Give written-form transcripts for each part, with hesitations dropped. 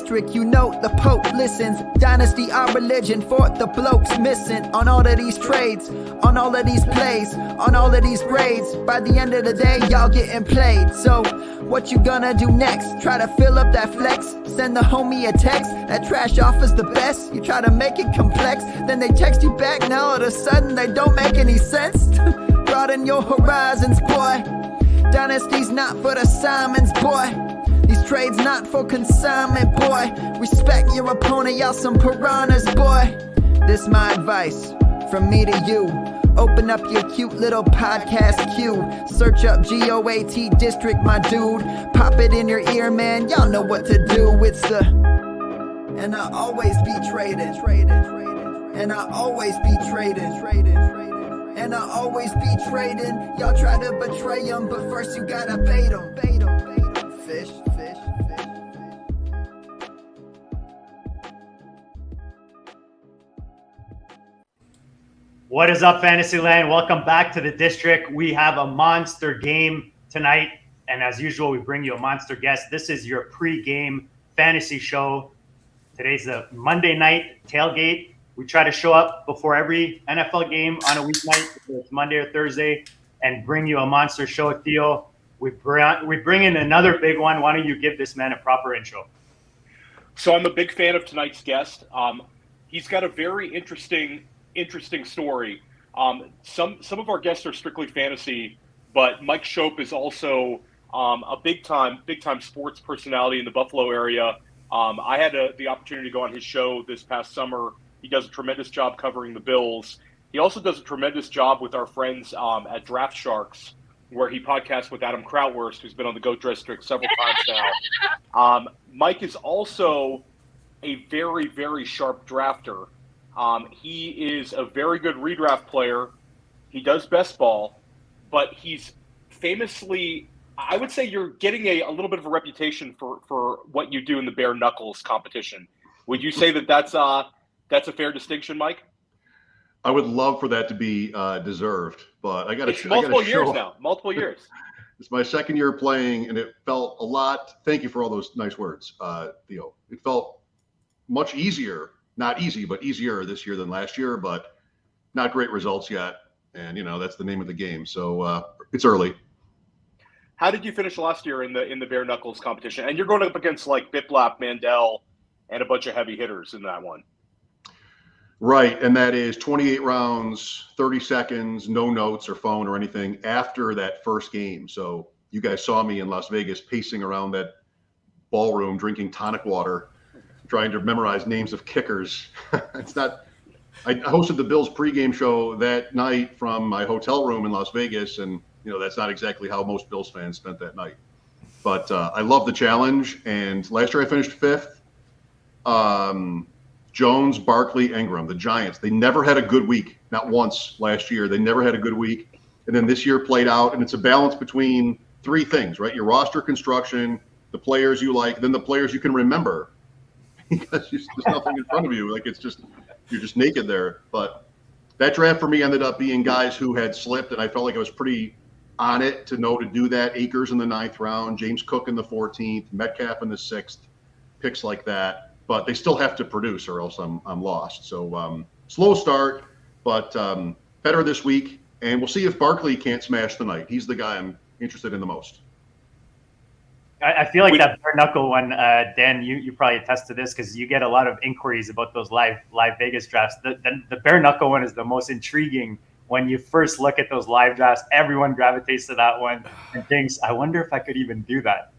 district, you know the Pope listens. Dynasty, our religion, for the blokes missing. On all of these trades, on all of these plays, on all of these grades. By the end of the day, y'all getting played. So, what you gonna do next? Try to fill up that flex? Send the homie a text? That trash offer's the best? You try to make it complex, then they text you back. Now all of a sudden they don't make any sense. Broaden your horizons, boy. Dynasty's not for the Simons, boy. These trades not for consignment, boy. Respect your opponent, y'all some piranhas, boy. This my advice, from me to you. Open up your cute little podcast queue. Search up GOAT District, my dude. Pop it in your ear, man, y'all know what to do. It's the... And I always be traded. And I always be traded. And I always be trading. Y'all try to betray them, but first you gotta bait them. Fish. What is up, Fantasyland? Welcome back to the district. We have a monster game tonight, and as usual, we bring you a monster guest. This is your pre-game fantasy show. Today's a Monday night tailgate. We try to show up before every NFL game on a weeknight, whether it's Monday or Thursday, and bring you a monster show. Theo, we bring in another big one. Why don't you give this man a proper intro? So I'm a big fan of tonight's guest. He's got a very interesting story. Some of our guests are strictly fantasy, but MiKE Schopps is also a big time sports personality in the Buffalo area. I had the opportunity to go on his show this past summer. He does a tremendous job covering the Bills. He also does a tremendous job with our friends at DraftSharks, where he podcasts with Adam Krautwurst, who's been on the GOAT District several times now. MiKE is also a very, very sharp drafter. He is a very good redraft player. He does best ball, but he's famously, I would say you're getting a little bit of a reputation for what you do in the bare knuckles competition. Would you say that's a fair distinction, MiKE? I would love for that to be deserved, but I got to. Multiple years. It's my second year playing, and it felt a lot. Thank you for all those nice words, Theo. It felt much easier. Not easy, but easier this year than last year, but not great results yet. And, that's the name of the game. So it's early. How did you finish last year in the bare knuckles competition? And you're going up against like Biplap, Mandel, and a bunch of heavy hitters in that one. Right. And that is 28 rounds, 30 seconds, no notes or phone or anything after that first game. So you guys saw me in Las Vegas pacing around that ballroom, drinking tonic water, trying to memorize names of kickers. It's not. I hosted the Bills pregame show that night from my hotel room in Las Vegas, and that's not exactly how most Bills fans spent that night. But I love the challenge, and last year I finished fifth. Jones, Barkley, Ingram, the Giants. They never had a good week, not once last year. They never had a good week, and then this year played out, and it's a balance between three things, right? Your roster construction, the players you like, then the players you can remember. Because there's nothing in front of you. Like you're just naked there. But that draft for me ended up being guys who had slipped, and I felt like I was pretty on it to know to do that. Akers in the 9th round, James Cook in the 14th, Metcalf in the 6th, picks like that. But they still have to produce, or else I'm lost. So slow start, but better this week, and we'll see if Barkley can't smash tonight. He's the guy I'm interested in the most. I feel like that bare knuckle one, Dan, you probably attest to this because you get a lot of inquiries about those live Vegas drafts. The bare knuckle one is the most intriguing. When you first look at those live drafts, everyone gravitates to that one and thinks, I wonder if I could even do that,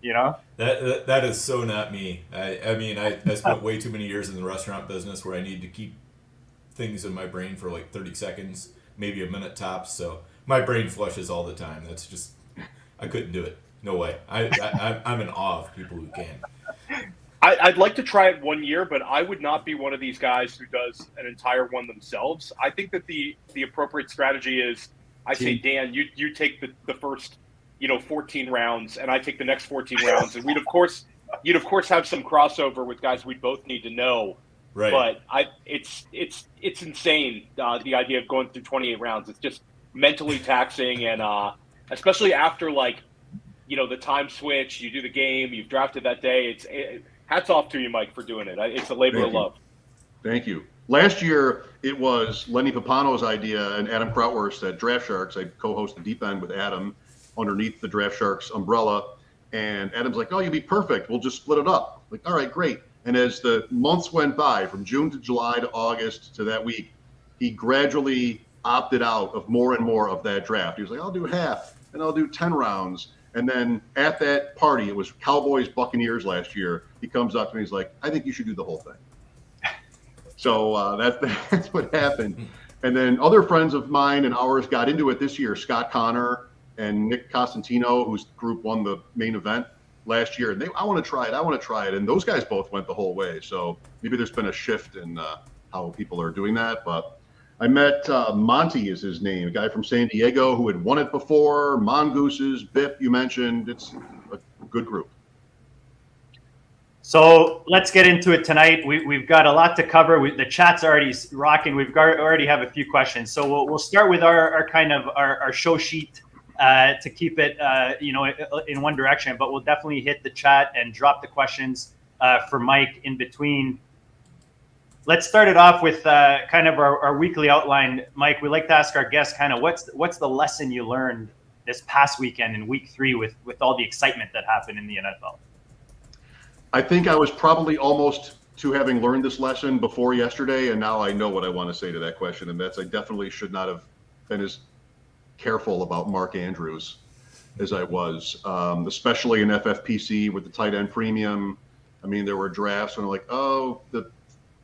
That is so not me. I spent way too many years in the restaurant business where I need to keep things in my brain for like 30 seconds, maybe a minute tops. So my brain flushes all the time. That's just, I couldn't do it. No way. I'm in awe of people who can. I'd like to try it one year, but I would not be one of these guys who does an entire one themselves. I think that the appropriate strategy is, I say, Dan, you take the first 14 rounds, and I take the next 14 rounds, and you'd of course have some crossover with guys we'd both need to know. Right. But it's insane, the idea of going through 28 rounds. It's just mentally taxing, and especially after the time switch, you do the game, you've drafted that day. hats off to you, Mike, for doing it. It's a labor of love. Thank you. Last year, it was Lenny Papano's idea and Adam Krautwurst at DraftSharks. I co-host the Deep End with Adam underneath the DraftSharks umbrella. And Adam's like, oh, you'd be perfect. We'll just split it up. Like, all right, great. And as the months went by, from June to July to August to that week, he gradually opted out of more and more of that draft. He was like, I'll do half, and I'll do 10 rounds. And then at that party, it was Cowboys Buccaneers last year. He comes up to me, he's like, I think you should do the whole thing. So that's what happened. And then other friends of mine and ours got into it this year. Scott Connor and Nick Costantino, whose group won the main event last year. And I want to try it. And those guys both went the whole way. So maybe there's been a shift in how people are doing that. But I met Monty is his name, a guy from San Diego who had won it before. Mongooses, Bip, you mentioned. It's a good group. So let's get into it tonight. We've got a lot to cover. The chat's already rocking. Already have a few questions. So we'll start with our kind of our show sheet to keep it in one direction. But we'll definitely hit the chat and drop the questions for Mike in between. Let's start it off with kind of our weekly outline. Mike, we like to ask our guests kind of what's the lesson you learned this past weekend in week 3 with all the excitement that happened in the NFL? I think I was probably almost to having learned this lesson before yesterday, and now I know what I want to say to that question, and that's I definitely should not have been as careful about Mark Andrews as I was, especially in FFPC with the tight end premium. I mean, there were drafts and I'm like, oh, the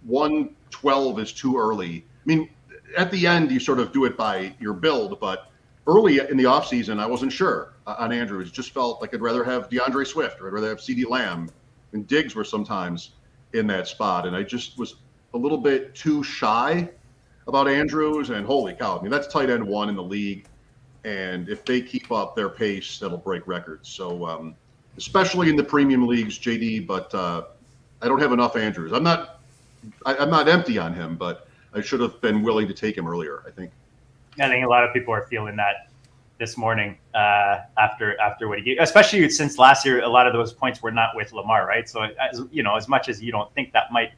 112 is too early. I mean, at the end, you sort of do it by your build, but early in the offseason, I wasn't sure on Andrews. Just felt like I'd rather have DeAndre Swift or I'd rather have CeeDee Lamb. And Diggs were sometimes in that spot. And I just was a little bit too shy about Andrews. And holy cow, I mean, that's tight end 1 in the league. And if they keep up their pace, that'll break records. So especially in the premium leagues, JD, but I don't have enough Andrews. I'm not empty on him, but I should have been willing to take him earlier, I think. I think a lot of people are feeling that this morning after what he gave, especially since last year, a lot of those points were not with Lamar, right? So, as much as you don't think that might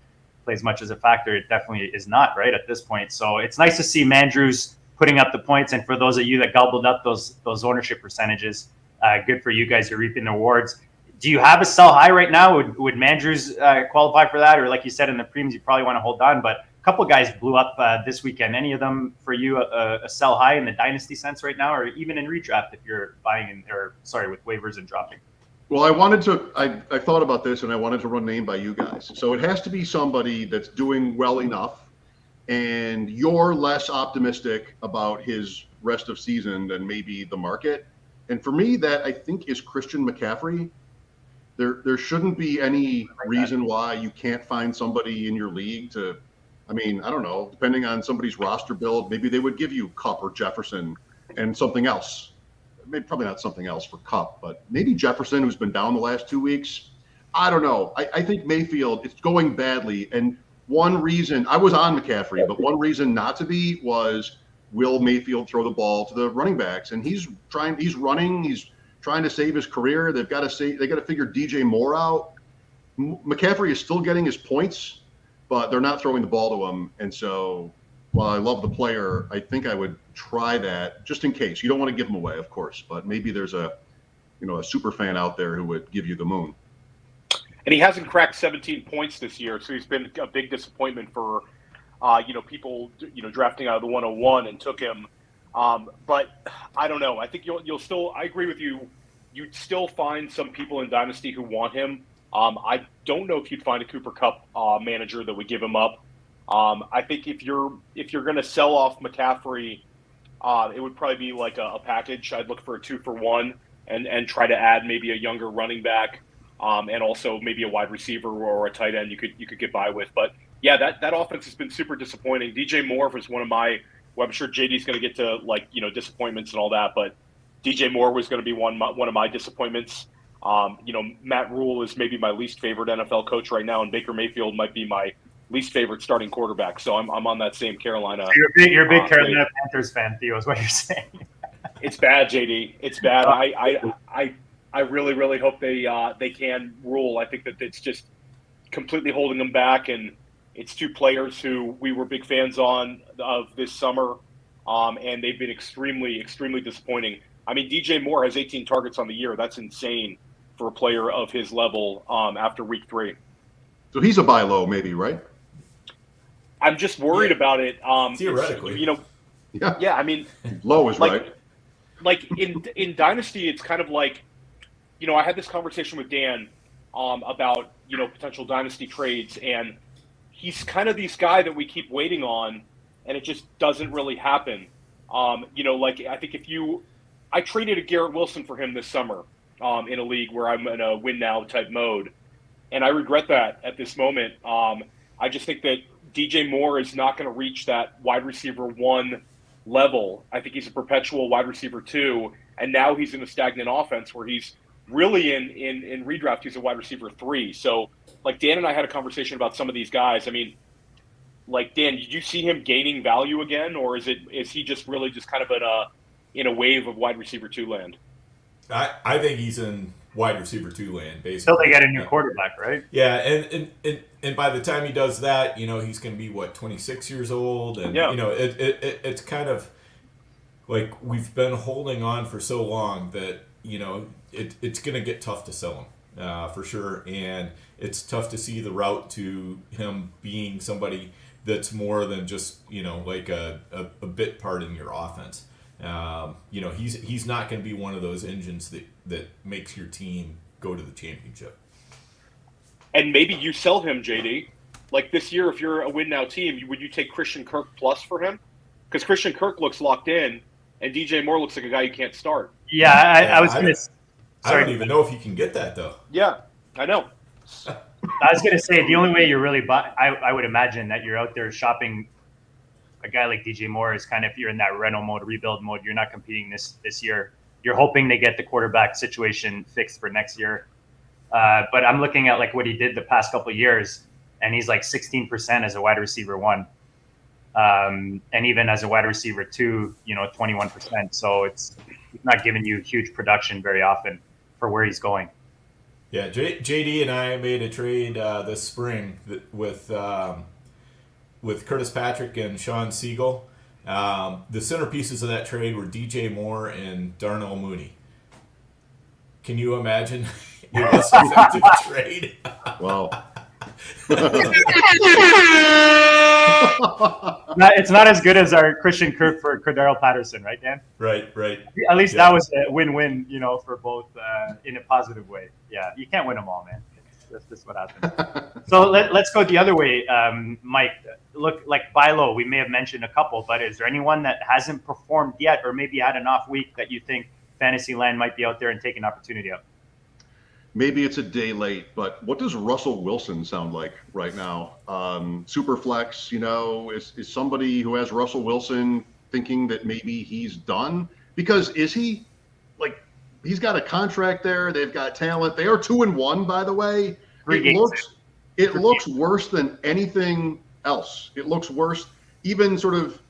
play as much as a factor, it definitely is not, right, at this point. So it's nice to see Mandrews putting up the points. And for those of you that gobbled up those ownership percentages, good for you guys. You're reaping the rewards. Do you have a sell high right now? Would Mandrews qualify for that? Or like you said, in the preems, you probably want to hold on, but a couple guys blew up this weekend. Any of them for you a sell high in the dynasty sense right now, or even in redraft if you're buying with waivers and dropping? Well, I thought about this and I wanted to run name by you guys. So it has to be somebody that's doing well enough and you're less optimistic about his rest of season than maybe the market. And for me, that I think is Christian McCaffrey. There shouldn't be any reason why you can't find somebody in your league to, I mean, I don't know, depending on somebody's roster build, maybe they would give you Kupp or Jefferson and something else. Maybe probably not something else for Kupp, but maybe Jefferson, who's been down the last 2 weeks. I don't know. I think Mayfield, it's going badly. And one reason, I was on McCaffrey, but one reason not to be was, will Mayfield throw the ball to the running backs? And he's running, he's trying to save his career. They got to figure DJ Moore out. McCaffrey is still getting his points, but they're not throwing the ball to him. And so while I love the player, I think I would try that just in case. You don't want to give him away, of course, but maybe there's a super fan out there who would give you the moon. And he hasn't cracked 17 points this year, so he's been a big disappointment for people drafting out of the 101 and took him. But I don't know. I think you'll still. I agree with you. You'd still find some people in Dynasty who want him. I don't know if you'd find a Cooper Kupp manager that would give him up. I think if you're going to sell off McCaffrey, it would probably be like a package. I'd look for a 2-for-1 and try to add maybe a younger running back, and also maybe a wide receiver or a tight end you could get by with. But yeah, that offense has been super disappointing. DJ Moore was one of my. Well, I'm sure JD's going to get to disappointments and all that, but DJ Moore was going to be one of my disappointments. Matt Rule is maybe my least favorite NFL coach right now, and Baker Mayfield might be my least favorite starting quarterback. So I'm on that same Carolina. So you're a big Carolina Panthers fan, Theo, is what you're saying. It's bad, JD. It's bad. I really, really hope they can Rule. I think that it's just completely holding them back, and it's two players who we were big fans of this summer, and they've been extremely, extremely disappointing. I mean, DJ Moore has 18 targets on the year. That's insane for a player of his level after week 3. So he's a buy low, maybe, right? I'm just worried about it. Theoretically. Yeah, I mean, low is right. Like in Dynasty, it's kind of like, I had this conversation with Dan about, potential Dynasty trades, and he's kind of this guy that we keep waiting on, and it just doesn't really happen. I think I traded a Garrett Wilson for him this summer in a league where I'm in a win now type mode, and I regret that at this moment. I just think that DJ Moore is not going to reach that wide receiver 1 level. I think he's a perpetual wide receiver 2, and now he's in a stagnant offense where he's really in redraft, he's a wide receiver 3. So, like, Dan and I had a conversation about some of these guys. I mean, like, Dan, did you see him gaining value again, or is he just really just kind of in a wave of wide receiver 2 land? I think he's in wide receiver 2 land, basically. Until they get a new quarterback, right? Yeah, and by the time he does that, he's going to be 26 years old, and it's kind of like we've been holding on for so long that it's going to get tough to sell him for sure, and it's tough to see the route to him being somebody that's more than just like a bit part in your offense. He's not going to be one of those engines that makes your team go to the championship. And maybe you sell him, JD. Like this year, if you're a win now team, would you take Christian Kirk plus for him? Because Christian Kirk looks locked in, and DJ Moore looks like a guy you can't start. Yeah, I was going to. I don't even know if you can get that though. Yeah, I know. I was going to say the only way you're really I would imagine that you're out there shopping a guy like DJ Moore is kind of if you're in that rental mode, rebuild mode. You're not competing this year. You're hoping to get the quarterback situation fixed for next year. But I'm looking at like what he did the past couple of years, and he's like 16% as a wide receiver 1, and even as a wide receiver 2, 21%. So it's not giving you huge production very often for where he's going. Yeah, JD and I made a trade this spring with Curtis Patrick and Sean Siegel. The centerpieces of that trade were DJ Moore and Darnell Mooney. Can you imagine a less effective trade? Wow. It's not as good as our Christian Kirk for Cordero Patterson, right, Dan? Right. At least that was a win-win, for both in a positive way. Yeah, you can't win them all, man. That's just what happens. So let's go the other way, Mike. Look, like buy low, we may have mentioned a couple, but is there anyone that hasn't performed yet or maybe had an off week that you think Fantasyland might be out there and take an opportunity up? Maybe it's a day late, but what does Russell Wilson sound like right now? Superflex, is somebody who has Russell Wilson thinking that maybe he's done? Because is he? Like, he's got a contract there. They've got talent. They are 2-1, by the way. It looks worse than anything else. It looks worse, even sort of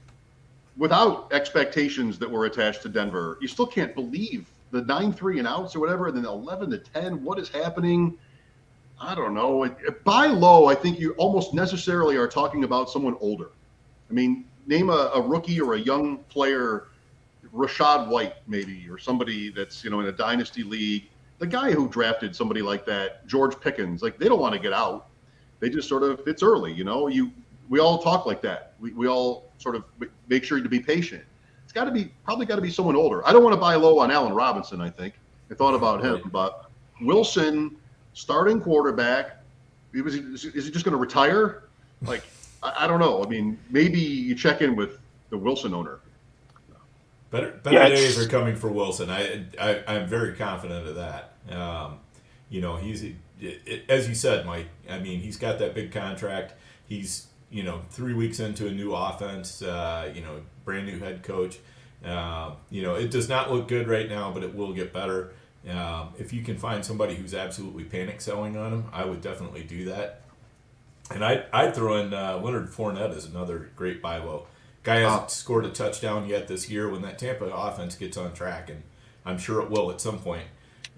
without expectations that were attached to Denver. You still can't believe the 9-3 and outs or whatever, and then 11-10. What is happening? I don't know. Buy low, I think you almost necessarily are talking about someone older. I mean, name a rookie or a young player, Rashad White maybe, or somebody that's in a dynasty league. The guy who drafted somebody like that, George Pickens, like they don't want to get out. They just sort of, it's early, we all talk like that. We all sort of make sure to be patient. It's probably got to be someone older. I don't want to buy low on Allen Robinson, I think. I thought about him, but Wilson, starting quarterback, is he just going to retire? Like, I don't know. I mean, maybe you check in with the Wilson owner. Better days are coming for Wilson. I'm very confident of that. He's as you said, Mike. I mean, he's got that big contract. He's 3 weeks into a new offense. Brand new head coach. It does not look good right now, but it will get better. If you can find somebody who's absolutely panic selling on him, I would definitely do that. And I'd throw in Leonard Fournette as another great buy low. Guy hasn't scored a touchdown yet this year. When that Tampa offense gets on track, and I'm sure it will at some point,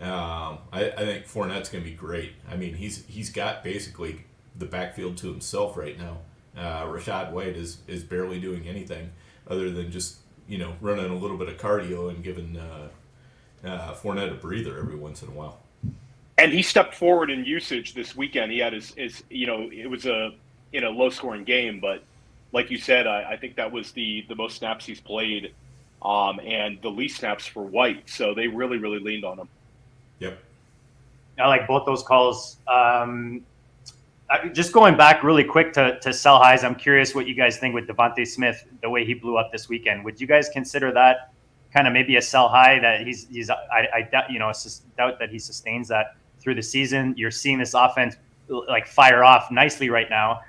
I think Fournette's going to be great. I mean, he's got basically the backfield to himself right now. Rashad White is barely doing anything other than just running a little bit of cardio and giving Fournette a breather every once in a while. And he stepped forward in usage this weekend. He had his it was a low scoring game, but like you said, I think that was the most snaps he's played, and the least snaps for White. So they really, really leaned on him. Yep. I like both those calls. Just going back really quick to sell highs, I'm curious what you guys think with Devontae Smith, the way he blew up this weekend. Would you guys consider that kind of maybe a sell high that I doubt that he sustains that through the season? You're seeing this offense like fire off nicely right now.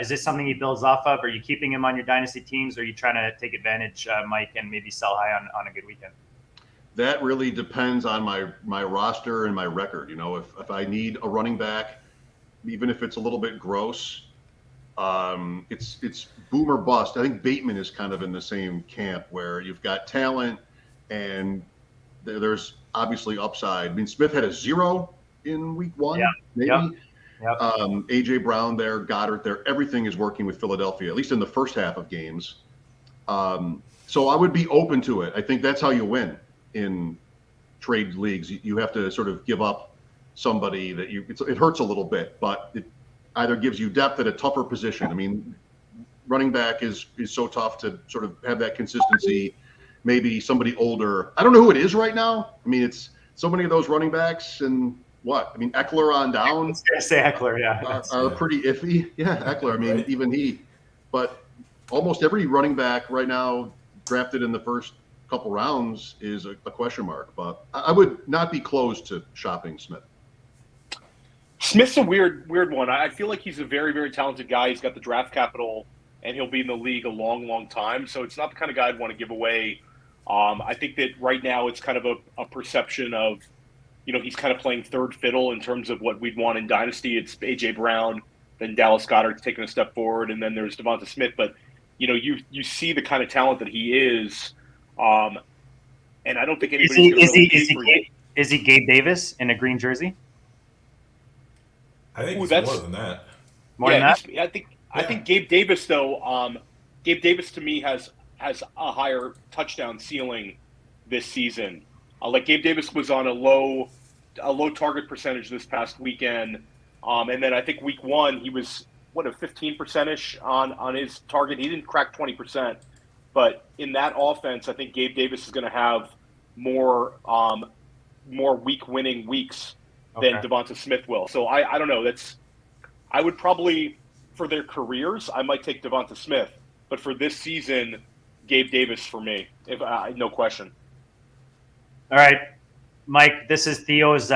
Is this something he builds off of? Are you keeping him on your dynasty teams? Or are you trying to take advantage, Mike, and maybe sell high on a good weekend? That really depends on my roster and my record. If I need a running back, even if it's a little bit gross, it's boom or bust. I think Bateman is kind of in the same camp where you've got talent and there's obviously upside. I mean, Smith had a 0 in week 1, maybe. Yep. AJ Brown there, Goddard there. Everything is working with Philadelphia, at least in the first half of games. So I would be open to it. I think that's how you win in trade leagues. You have to sort of give up somebody that it hurts a little bit, but it either gives you depth at a tougher position. I mean, running back is so tough to sort of have that consistency. Maybe somebody older. I don't know who it is right now. I mean, it's so many of those running backs and Eckler on down. I was gonna say Eckler, yeah. Are pretty iffy. Yeah, Eckler. I mean, right. Even he. But almost every running back right now drafted in the first couple rounds is a question mark. But I would not be closed to shopping Smith. Smith's a weird one. I feel like he's a very, very talented guy. He's got the draft capital, and he'll be in the league a long, long time. So it's not the kind of guy I'd want to give away. I think that right now it's kind of a perception of, he's kind of playing third fiddle in terms of what we'd want in Dynasty. It's A.J. Brown, then Dallas Goedert's taking a step forward, and then there's Devonta Smith. But, you see the kind of talent that he is, and I don't think anybody's is he Gabe Davis in a green jersey? I think it's more than that. More than that? I think Gabe Davis, though, Gabe Davis to me has a higher touchdown ceiling this season. Like Gabe Davis was on a low target percentage this past weekend, and then I think week 1 he was a 15% on his target. He didn't crack 20%, but in that offense, I think Gabe Davis is going to have more week winning weeks than Devonta Smith will. So I don't know. I would probably, for their careers, I might take Devonta Smith, but for this season, Gabe Davis for me, no question. All right, Mike, this is Theo's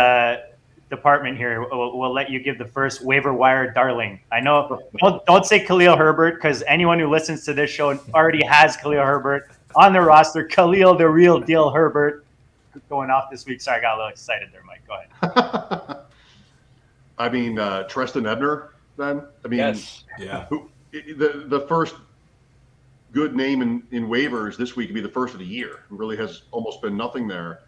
department here. We'll let you give the first waiver wire darling. I know, don't say Khalil Herbert, because anyone who listens to this show already has Khalil Herbert on their roster. Khalil, the real deal Herbert, going off this week. Sorry, I got a little excited there, Mike. Go ahead. I mean, Treston Ebner, then? I mean, yes. Yeah. The first good name in waivers this week would be the first of the year. It really has almost been nothing there.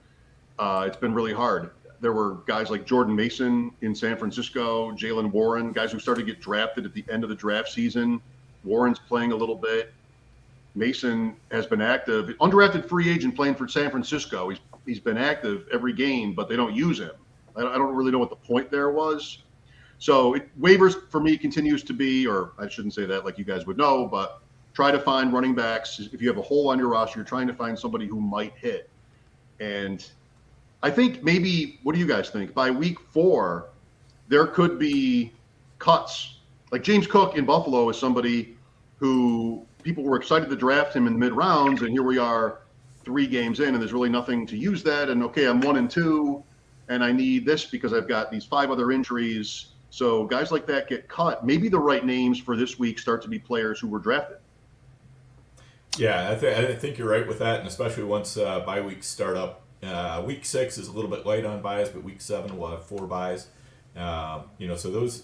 It's been really hard. There were guys like Jordan Mason in San Francisco, Jalen Warren, guys who started to get drafted at the end of the draft season. Warren's playing a little bit. Mason has been active. Undrafted free agent playing for San Francisco. He's been active every game, but they don't use him. I don't really know what the point there was. So waivers for me continues to be, or I shouldn't say that like you guys would know, but try to find running backs. If you have a hole on your roster, you're trying to find somebody who might hit. And I think maybe, what do you guys think? By week 4, there could be cuts. Like James Cook in Buffalo is somebody who people were excited to draft him in mid rounds, and here we are 3 games in, and there's really nothing to use that. And okay, I'm 1-2, and I need this because I've got these 5 other injuries. So guys like that get cut. Maybe the right names for this week start to be players who were drafted. Yeah, I think you're right with that, and especially once bye weeks start up. Week 6 is a little bit light on buys, but week 7 we'll have 4 buys. So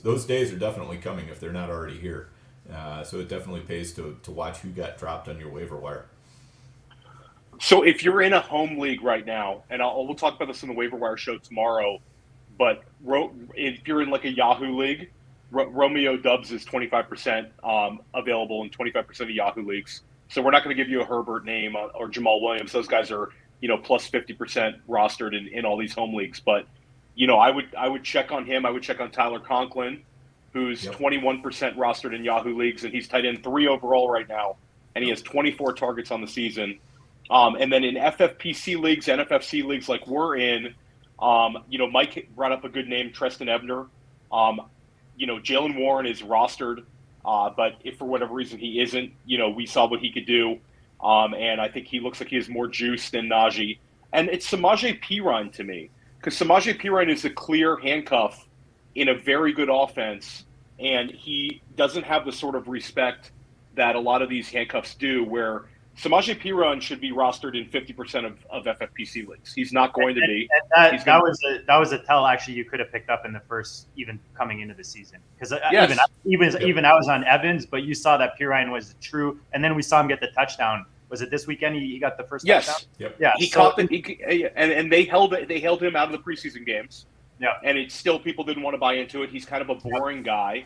those days are definitely coming if they're not already here. So it definitely pays to watch who got dropped on your waiver wire. So if you're in a home league right now, and we'll talk about this in the waiver wire show tomorrow, but if you're in like a Yahoo league, Romeo Dubs is 25% available in 25% of Yahoo leagues. So we're not going to give you a Herbert name or Jamal Williams. Those guys are, plus 50% rostered in all these home leagues. But, I would check on him. I would check on Tyler Conklin, who's 21% rostered in Yahoo leagues, and he's tight end 3 overall right now, and he has 24 targets on the season. And then in FFPC leagues, NFFC leagues like we're in, Mike brought up a good name, Treston Ebner. Jalen Warren is rostered, but if for whatever reason he isn't, we saw what he could do. And I think he looks like he has more juice than Najee. And it's Samaje Perine to me, because Samaje Perine is a clear handcuff in a very good offense, and he doesn't have the sort of respect that a lot of these handcuffs do, where Samaje Perine should be rostered in 50% of FFPC leagues. He's not going to be. And that was a tell actually you could have picked up in the first, even coming into the season, because even I was on Evans, but you saw that Perine was true, and then we saw him get the touchdown. Was it this weekend? He got the first touchdown. Yep. Yeah, he caught and they held him out of the preseason games. Yeah, and it's still people didn't want to buy into it. He's kind of a boring guy,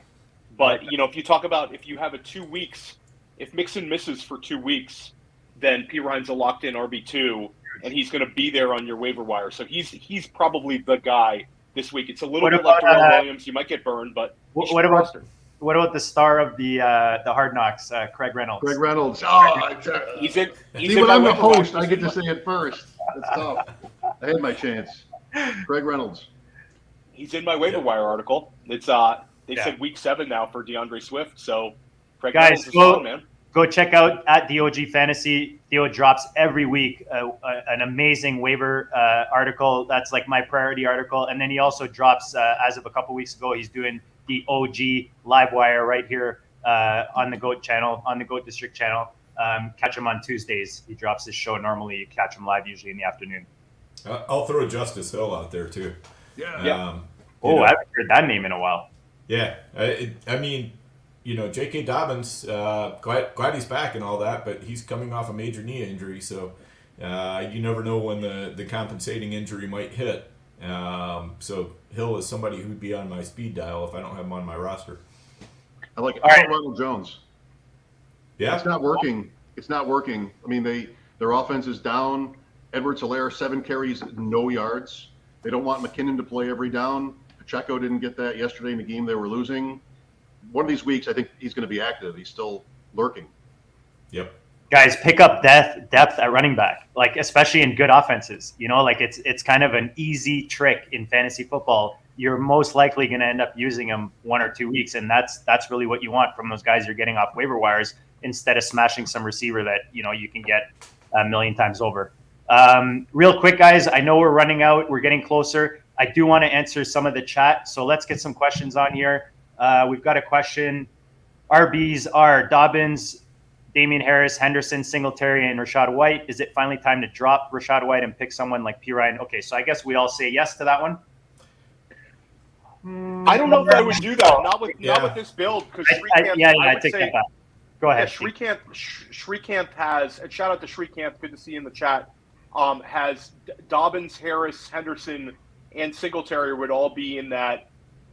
but if you talk about if you have a 2 weeks, if Mixon misses for 2 weeks, then Perine's a locked-in RB2, and he's going to be there on your waiver wire. So he's probably the guy this week. It's a little bit like Darrell Williams. You might get burned, but what about the star of the Hard Knocks, Craig Reynolds? Craig Reynolds. He's in. When I'm the host, I get to say it first. That's tough. I had my chance. Craig Reynolds. He's in my waiver wire article. It's they said week 7 now for DeAndre Swift. So Craig Reynolds is fun, man. Go check out at DOG Fantasy. Theo drops every week an amazing waiver article. That's like my priority article. And then he also drops, as of a couple weeks ago, he's doing the OG live wire right here on the GOAT channel, on the GOAT District channel. Catch him on Tuesdays. He drops his show. Normally you catch him live usually in the afternoon. I'll throw Justice Hill out there too. Yeah. I haven't heard that name in a while. Yeah. I mean, J.K. Dobbins, glad he's back and all that, but he's coming off a major knee injury, so you never know when the compensating injury might hit. So Hill is somebody who'd be on my speed dial if I don't have him on my roster. I like Ronald Jones. Yeah. It's not working. I mean, their offense is down. Edwards-Helaire, 7 carries, no yards. They don't want McKinnon to play every down. Pacheco didn't get that yesterday in the game they were losing. One of these weeks, I think he's going to be active. He's still lurking. Yep. Guys, pick up depth at running back, like especially in good offenses. It's kind of an easy trick in fantasy football. You're most likely going to end up using them 1 or 2 weeks, and that's really what you want from those guys you're getting off waiver wires instead of smashing some receiver that you can get a million times over. Real quick, guys, I know we're running out. We're getting closer. I do want to answer some of the chat, so let's get some questions on here. We've got a question. RBs are Dobbins, Damian Harris, Henderson, Singletary, and Rachaad White. Is it finally time to drop Rachaad White and pick someone like Perine? Okay, so I guess we all say yes to that one. I don't know if I would do that. Not with this build, because I take that back. Go ahead. Yeah, Shrikant has, and shout out to Shrikant, good to see you in the chat, has Dobbins, Harris, Henderson, and Singletary would all be in that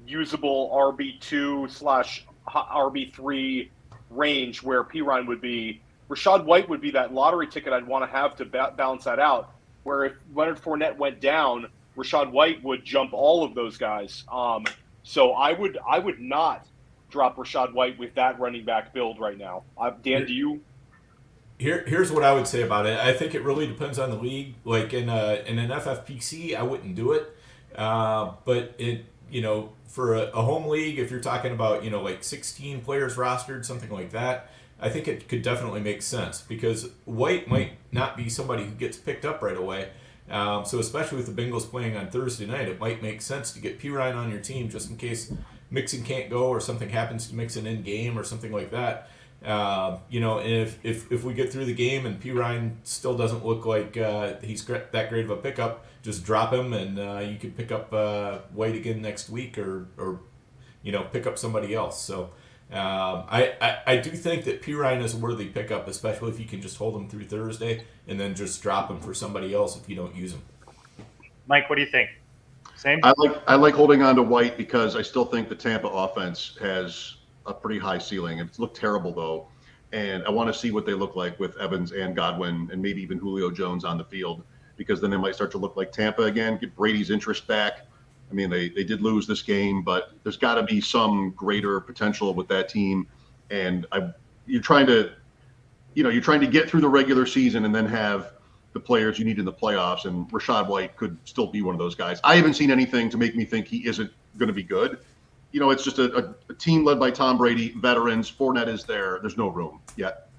usable RB2/RB3 range where Perine would be. Rachaad White would be that lottery ticket I'd want to have to balance that out, where if Leonard Fournette went down, Rachaad White would jump all of those guys. So I would not drop Rachaad White with that running back build right now. Dan, do you? Here's what I would say about it. I think it really depends on the league. Like in an FFPC, I wouldn't do it. But for a home league, if you're talking about, like 16 players rostered, something like that, I think it could definitely make sense because White might not be somebody who gets picked up right away. So especially with the Bengals playing on Thursday night, it might make sense to get Perine on your team just in case Mixon can't go or something happens to Mixon in game or something like that. And if we get through the game and Perine still doesn't look like he's that great of a pickup, just drop him and you could pick up White again next week or pick up somebody else. So I do think that Perine is a worthy pickup, especially if you can just hold him through Thursday and then just drop him for somebody else if you don't use him. Mike, what do you think? Same. I like holding on to White because I still think the Tampa offense has a pretty high ceiling. It's looked terrible though, and I want to see what they look like with Evans and Godwin and maybe even Julio Jones on the field, because then they might start to look like Tampa again, get Brady's interest back. I mean, they did lose this game, but there's got to be some greater potential with that team. And you're trying to get through the regular season and then have the players you need in the playoffs, and Rachaad White could still be one of those guys. I haven't seen anything to make me think he isn't going to be good. It's just a team led by Tom Brady, veterans. Fournette is there. There's no room yet.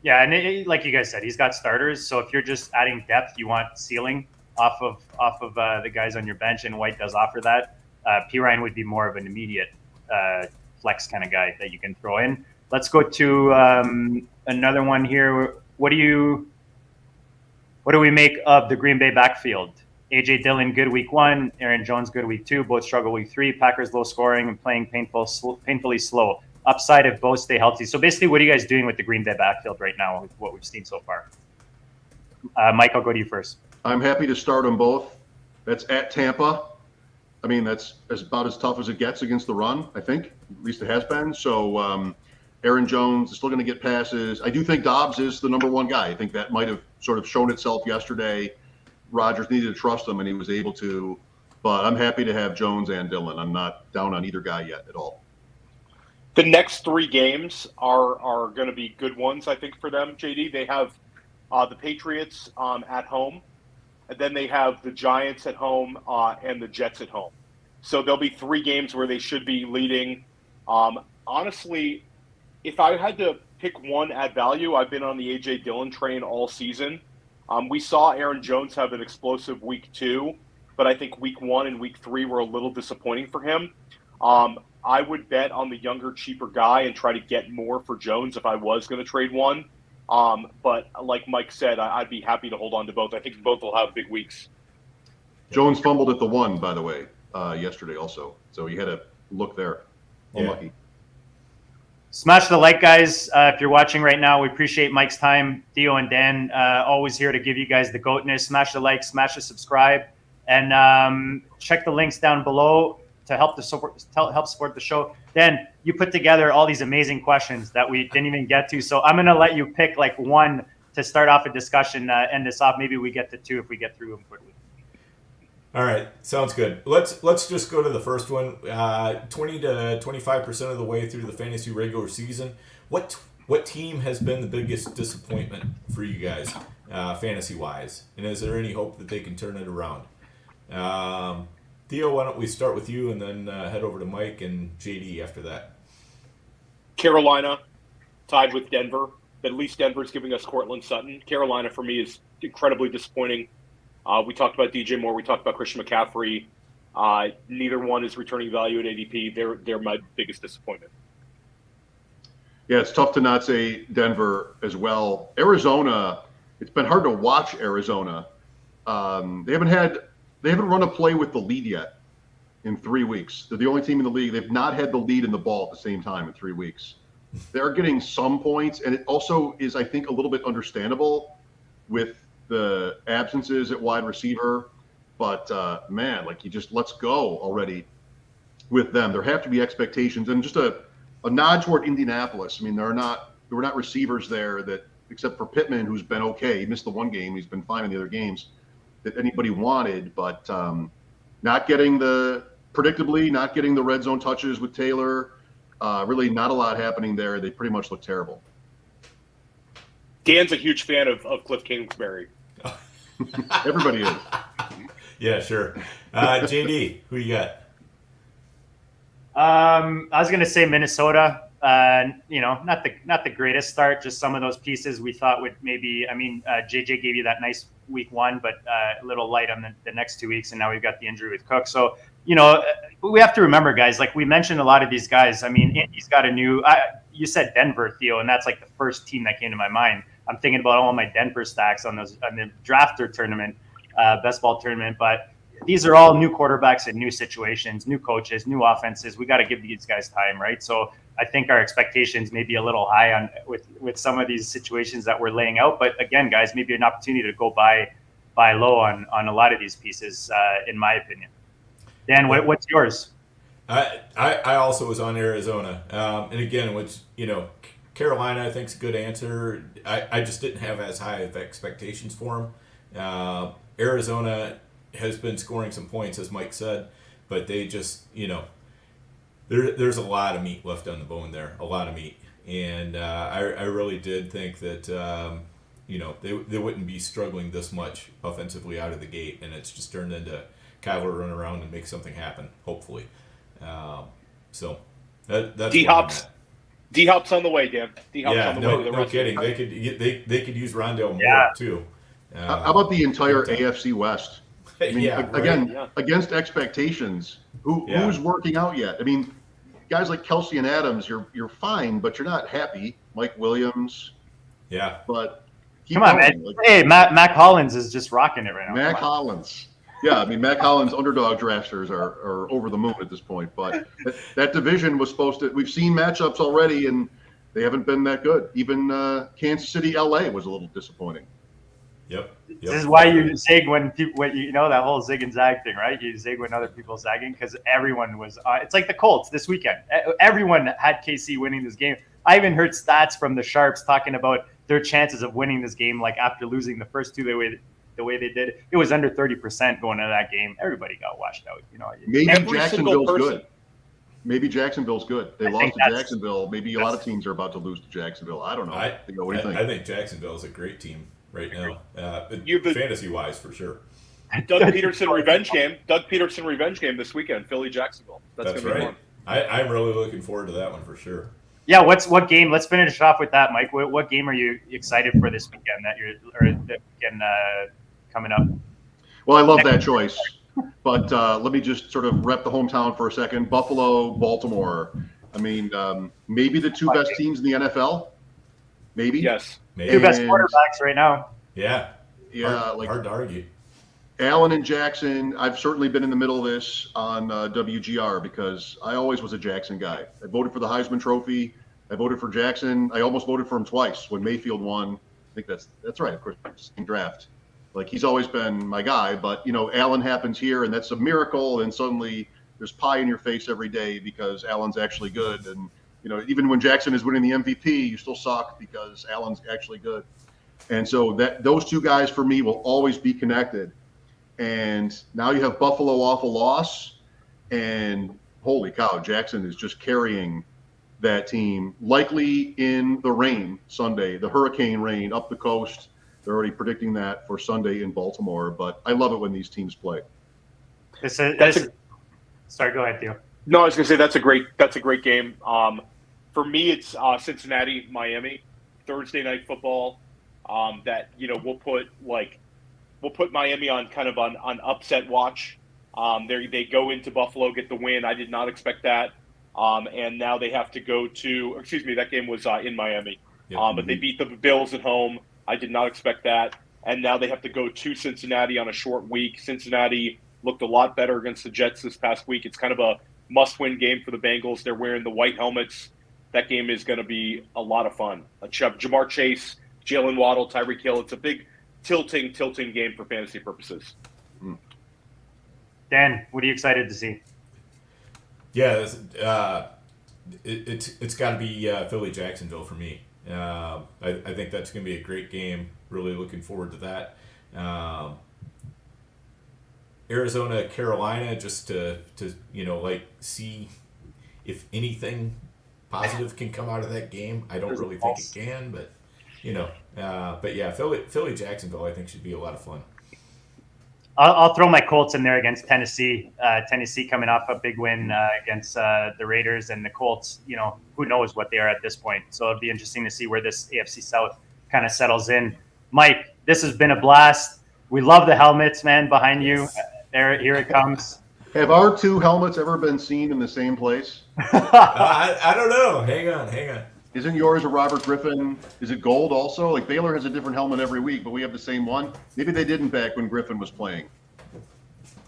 Yeah, and like you guys said, he's got starters. So if you're just adding depth, you want ceiling off of the guys on your bench, and White does offer that. P. Ryan would be more of an immediate flex kind of guy that you can throw in. Let's go to another one here. What do we make of the Green Bay backfield? A.J. Dillon, good week 1. Aaron Jones, good week 2. Both struggle week 3. Packers low scoring and playing painfully slow. Upside if both stay healthy. So basically, what are you guys doing with the Green Bay backfield right now with what we've seen so far? Mike, I'll go to you first. I'm happy to start them both. That's at Tampa. I mean, that's about as tough as it gets against the run, I think. At least it has been. So Aaron Jones is still going to get passes. I do think Dobbs is the number one guy. I think that might have sort of shown itself yesterday. Rodgers needed to trust him, and he was able to. But I'm happy to have Jones and Dillon. I'm not down on either guy yet at all. The next 3 games are going to be good ones, I think, for them, JD. They have the Patriots at home, and then they have the Giants at home and the Jets at home. So there'll be 3 games where they should be leading. Honestly, if I had to pick one at value, I've been on the A.J. Dillon train all season. We saw Aaron Jones have an explosive week 2, but I think week 1 and week 3 were a little disappointing for him. I would bet on the younger, cheaper guy and try to get more for Jones if I was going to trade one. But like Mike said, I'd be happy to hold on to both. I think both will have big weeks. Jones fumbled at the 1, by the way, yesterday also. So he had a look there. Unlucky. Yeah. Smash the like, guys. If you're watching right now, we appreciate Mike's time. Theo and Dan, always here to give you guys the goatness. Smash the like, smash the subscribe, and check the links down below to help support the show. Dan, you put together all these amazing questions that we didn't even get to, so I'm going to let you pick like one to start off a discussion, end this off. Maybe we get to 2 if we get through them quickly. All right, sounds good. Let's just go to the first one. 20 to 25% of the way through the fantasy regular season. What team has been the biggest disappointment for you guys, fantasy wise? And is there any hope that they can turn it around? Theo, why don't we start with you and then head over to Mike and JD after that? Carolina, tied with Denver. At least Denver's giving us Cortland Sutton. Carolina, for me, is incredibly disappointing. We talked about DJ Moore. We talked about Christian McCaffrey. Neither one is returning value at ADP. They're my biggest disappointment. Yeah, it's tough to not say Denver as well. Arizona, it's been hard to watch Arizona. They haven't run a play with the lead yet in 3 weeks. They're the only team in the league. They've not had the lead and the ball at the same time in 3 weeks. They're getting some points, and it also is, I think, a little bit understandable with the absences at wide receiver. But, man, like, let's go already with them. There have to be expectations. And just a nod toward Indianapolis. I mean, there were not receivers there that, except for Pittman, who's been okay. He missed the 1 game. He's been fine in the other games, that anybody wanted. But predictably not getting the red zone touches with Taylor. Really not a lot happening there. They pretty much look terrible. Dan's a huge fan of Cliff Kingsbury. Everybody is. Yeah, sure. JD, who you got? I was going to say Minnesota. Not the greatest start. Just some of those pieces we thought would maybe. I mean, JJ gave you that nice week 1, but a little light on the next 2 weeks, and now we've got the injury with Cook. So we have to remember, guys. Like we mentioned, a lot of these guys. I mean, Indy's got a new. You said Denver, Theo, and that's like the first team that came to my mind. I'm thinking about all my Denver stacks on the drafter tournament, best ball tournament. But these are all new quarterbacks in new situations, new coaches, new offenses. We got to give these guys time, right? So I think our expectations may be a little high with some of these situations that we're laying out. But again, guys, maybe an opportunity to go buy low on a lot of these pieces, in my opinion. Dan, what's yours? I also was on Arizona, and again, which Carolina I think is a good answer. I just didn't have as high of expectations for them. Arizona has been scoring some points, as Mike said, but they just there's a lot of meat left on the bone there, a lot of meat, and I really did think that they wouldn't be struggling this much offensively out of the gate, and it's just turned into Kyler run around and make something happen, hopefully. So that's D-Hop's on the way, Dan. D-Hop's on the way to the no kidding. They could use Rondale more too. How about the entire AFC West? I mean, right. against expectations, who's working out yet? I mean, guys like Kelsey and Adams, you're fine, but you're not happy. Mike Williams, but come on, man. Hey, Mac Hollins is just rocking it right now. Mac Hollins. Yeah, I mean, Mac Hollins' underdog drafters are over the moon at this point. But that division was supposed to – we've seen matchups already, and they haven't been that good. Even Kansas City, L.A. was a little disappointing. Yep. This is why you zig when people, that whole zig and zag thing, right? You zig when other people zagging because everyone was it's like the Colts this weekend. Everyone had KC winning this game. I even heard stats from the Schopps talking about their chances of winning this game, like after losing the first two the way they did. It was under 30% going into that game. Everybody got washed out. Maybe Jacksonville's good. Maybe Jacksonville's good. They lost to Jacksonville. Maybe a lot of teams are about to lose to Jacksonville. I don't know. What do you think? I think Jacksonville is a great team right now, fantasy-wise for sure. Doug Peterson revenge game this weekend, Philly Jacksonville. That's gonna be fun. I'm really looking forward to that one for sure. Yeah, what game? Let's finish off with that, Mike. What game are you excited for this weekend coming up? Well, I love that choice, but let me just sort of rep the hometown for a second. Buffalo, Baltimore. I mean, maybe the two best teams in the NFL. Maybe. Yes. Maybe. Two best quarterbacks right now. Yeah. Hard to argue. Allen and Jackson, I've certainly been in the middle of this on WGR because I always was a Jackson guy. I voted for the Heisman Trophy. I voted for Jackson. I almost voted for him twice when Mayfield won. I think that's right, of course, same draft. Like, he's always been my guy, but, Allen happens here, and that's a miracle, and suddenly there's pie in your face every day because Allen's actually good. And, even when Jackson is winning the MVP, you still suck because Allen's actually good. And so those two guys, for me, will always be connected. And now you have Buffalo off a loss, and holy cow, Jackson is just carrying that team, likely in the rain Sunday, the hurricane rain up the coast. They're already predicting that for Sunday in Baltimore, but I love it when these teams play. Sorry, go ahead, Theo. No, I was going to say that's a great game. For me, it's Cincinnati, Miami, Thursday night football. We'll put Miami on kind of on upset watch. They go into Buffalo, get the win. I did not expect that. And now they have to go to – that game was in Miami. Yep. But they beat the Bills at home. I did not expect that. And now they have to go to Cincinnati on a short week. Cincinnati looked a lot better against the Jets this past week. It's kind of a must-win game for the Bengals. They're wearing the white helmets. That game is going to be a lot of fun. Jamar Chase, Jalen Waddle, Tyreek Hill. It's a big tilting game for fantasy purposes. Dan, what are you excited to see? Yeah, it's got to be Philly Jacksonville for me. I think that's going to be a great game. Really looking forward to that. Arizona, Carolina, just to see if anything positive can come out of that game. I don't really think it can, but but yeah, Philly Jacksonville I think should be a lot of fun. I'll throw my Colts in there against Tennessee. Tennessee coming off a big win against the Raiders, and the Colts, who knows what they are at this point. So it'll be interesting to see where this AFC South kind of settles in. Mike, this has been a blast. We love the helmets, man, behind you. Here it comes. Have our two helmets ever been seen in the same place? I don't know. Hang on. Isn't yours a Robert Griffin? Is it gold also? Like, Baylor has a different helmet every week, but we have the same one. Maybe they didn't back when Griffin was playing.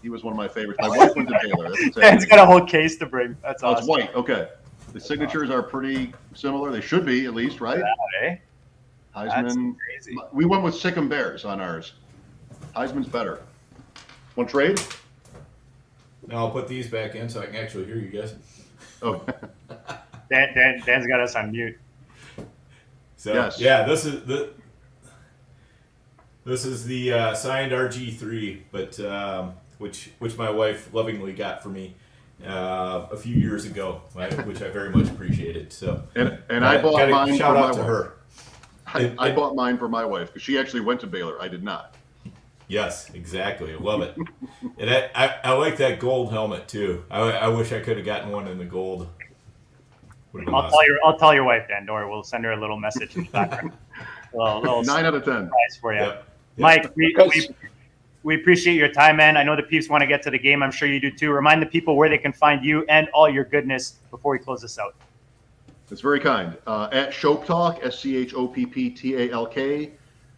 He was one of my favorites. My wife went to Baylor. It's got a whole case to bring. That's awesome. It's white. Okay. The signatures are pretty similar. They should be, at least, right? Yeah, eh? Heisman. That's crazy. We went with Sick'em Bears on ours. Heisman's better. Want to trade? Now I'll put these back in so I can actually hear you guys. Oh, Dan's got us on mute. So Yes. yeah, this is the signed RG3, but which my wife lovingly got for me a few years ago, which I very much appreciated. So and I bought gotta mine shout for out my to wife. her. I bought mine for my wife because she actually went to Baylor. I did not. Yes, exactly. I love it. And I like that gold helmet too. I wish I could have gotten one in the gold. I'll tell your wife, Dan. Don't worry, we'll send her a little message in the background. A little 9 out of 10. surprise for you. Yep. Mike, we appreciate your time, man. I know the peeps want to get to the game. I'm sure you do too. Remind the people where they can find you and all your goodness before we close this out. That's very kind. At Schopp Talk, SCHOPPTALK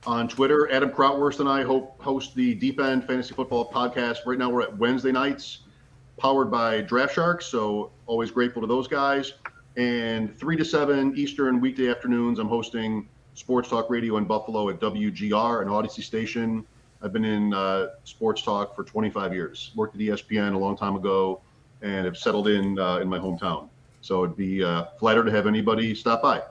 on Twitter. Adam Krautwurst and I host the Deep End Fantasy Football Podcast. Right now we're at Wednesday nights, powered by DraftSharks. So always grateful to those guys. And 3 to 7 Eastern weekday afternoons, I'm hosting Sports Talk Radio in Buffalo at WGR, an Odyssey station. I've been in sports talk for 25 years. Worked at ESPN a long time ago, and have settled in my hometown. So it'd be flattered to have anybody stop by.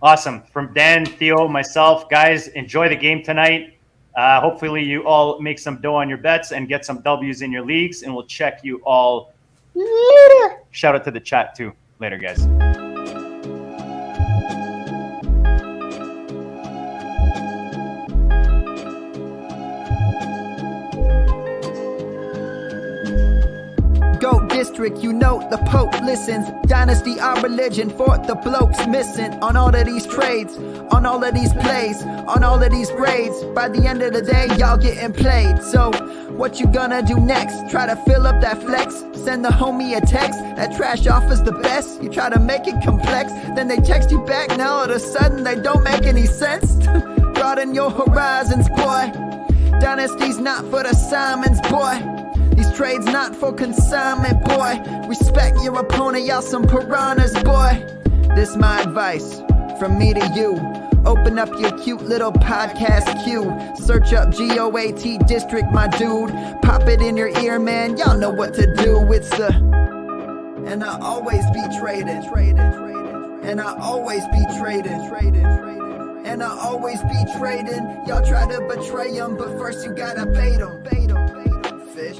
Awesome. From Dan, Theo, myself, guys, enjoy the game tonight. Hopefully you all make some dough on your bets and get some W's in your leagues, and we'll check you all later. Shout out to the chat too. Later, guys. Go district, you know the Pope listens. Dynasty, our religion, for the blokes missing. On all of these trades, on all of these plays, on all of these grades. By the end of the day, y'all getting played. So, what you gonna do next? Try to fill up that flex? Send the homie a text. That trash offer's the best. You try to make it complex, then they text you back. Now all of a sudden they don't make any sense. Broaden your horizons, boy. Dynasty's not for the Simons, boy. These trades not for consignment, boy. Respect your opponent, y'all some piranhas, boy. This my advice from me to you. Open up your cute little podcast queue. Search up GOAT District, my dude. Pop it in your ear, man. Y'all know what to do. It's the and I always be traded. And I always be traded. And I always be trading. Y'all try to betray them, but first you gotta bait them. Fish.